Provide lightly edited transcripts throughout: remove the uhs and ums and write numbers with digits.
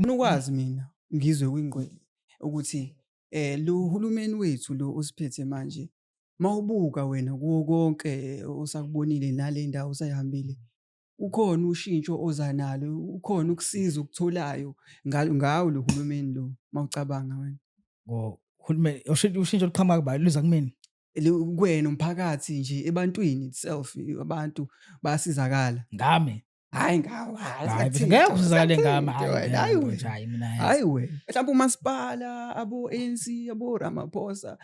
ngifuna ukwazi mina ngizwe kwingqwele ukuthi lo uhulumeni wethu lo osiphethe manje mawubuka wena kuwo konke osakubonile nale ndawo osayihambile ukhona ushintsho oza nalo ukhona ukusiza ukutholayo ngawo lo hulumeni lo mawucabanga wena Uhulumeni ushintsho luqhamuka kuba luza kumina. kuwena umphakathi nje ebantwini itself abantu bayasizakala Ngami. hayi ngawo Hayi bese ngeke usizakale ngami. hayi wena Hayi mina hayi wena mhlawumbe umasipala abo-ANC abo-Ramaphosa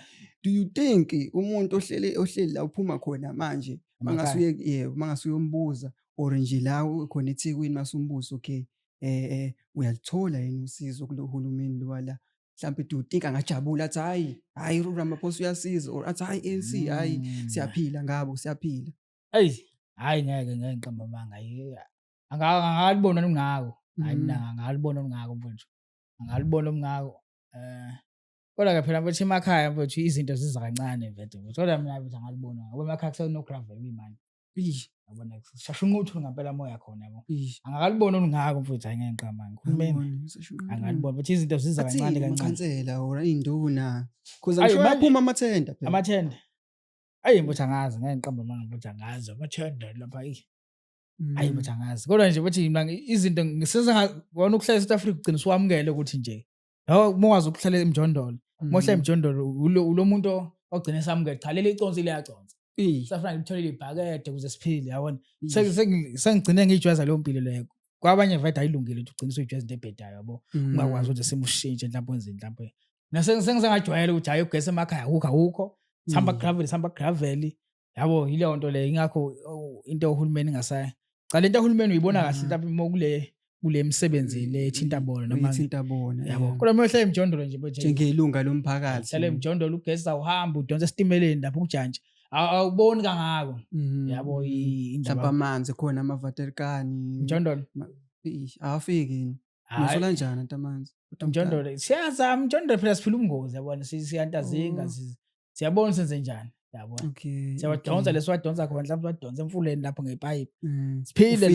do you think umuntu ohleli la uphuma khona manje mangasuye yebo mangasuye umbuza or nje la khona eThekwini masumbuzo okay uyalithola yini usizo kulo hulumeni lo wala mhlawumbe do you think angajabula athi hayi uRamaphosa uyasiza or athi hayi ANC hayi siyaphila ngabo siyaphila hayi ngeke ngiqamba amanga angalibona ningako hayi mina angalibona ningako mfowethu angalibona ngako kodwa ke phela mfowethu emakhaya mfowethu izinto ziza kancane mfethu kodwa mina mfethu angalibona ngoba emakhaya kuseno gravel imani yabona shasha unquthu ngempela moya khona yabo angalibona ningako mfowethu hayi ngeke ngiqamba ngikhulumeni angalibona but izinto ziza kancane kancane kancane or induna because baphuma amathenda phela amathenda mfowethu angazi ngeke ngiqamba amanga mfowethu angazi amathenda lapha hayi mfowethu angazi kodwa nje bathi mina izinto ngisenza ngona ukuhlala eSouth Africa ugcina usuwamukele ukuthi nje yawo mokwazi ukuhlala emjondolo mohle emjondolo ulo muntu ogcina esamukele cha leli iconsi liyaconsa safuna ngitholile ibhakede ukuze siphile yabona sengigcine ngijwayeza leyo mpilo leyo kwabanye vade ayilungile ukuthi ugcina usujwayeza into ebhedayo yabo ungakwazi ukuthi simushintshe mhlawumbe wenzeni mhlawumbe nasengizangajwayela ukuthi hayi ugesi emakhaya akukho sihamba gravel yabo yileyo nto leyo ingakho into ohulumeni ngasaya cha lento ohulumeni uyibona kahle mhlawumbe kule misebenzi le ethinta bona noma ethinta bona yabo kodwa manje emjondolo nje njengelunga lomphakathi hlale emjondolo ugesi awuhamba udonsa esitimeleni lapho kujantshi awuboni kangako yabo indaba amanzi khona amavaterikani emjondolo awafiki usola kanjani antamanzi emjondolo siyazama emjondolo phela siphila ubungozi yabona siyantazinga siyabona senze njani yabo okay siyawadonsa leswadonsa khona mhlawumbe wadonsa emfuleni lapho ngepipe siphile